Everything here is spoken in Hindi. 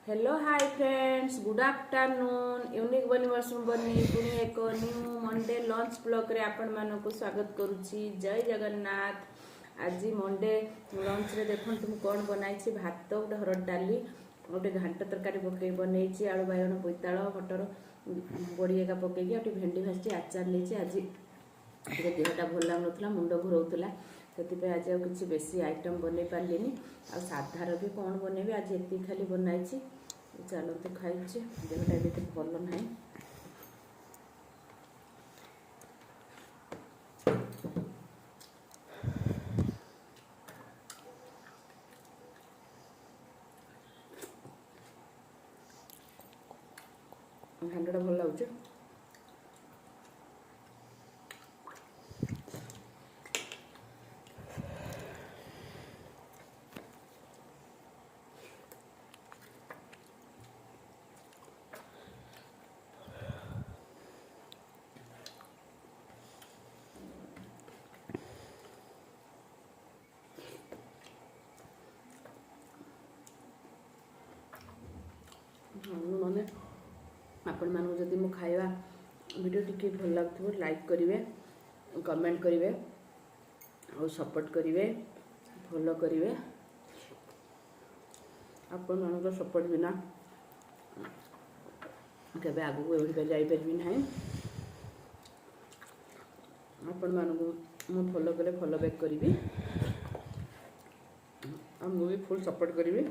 Hello hi friends good afternoon unique universe बनी पुणी एक न्यू मंडे लंच ब्लॉग रे आपण मानक स्वागत करुच्ची। जय जगन्नाथ। आज मंडे लंच रे देखो तुम कौन बनाई भात गोटे हरड डाली गोटे घांट तरकारी पकई बनई आलू बाइगण बोईताल मटर बड़ी एका पकईकी भेंडी भाजी आचार नहीं। आज देहटा भल लगुला मुंड घूराला से आज किसी बेसी आइटम बन पारे आ साधार भी कौन बनैबी आज ये खाली बनाई चलते खाई देहटा भी भल ना। घांटा भल लगुच मैंने आपण मानक जदि मो खाଇବା वीडियो टिके भल लगुव लाइक करेंगे कमेंट करेंगे और सपोर्ट करेंगे फॉलो करेंगे। आपण मानक सपोर्ट बिना केबे आगु बढ़ी जापर ना। आपण मानक मु फॉलो कले फॉलो बैक करी और मुझे फुल सपोर्ट करी।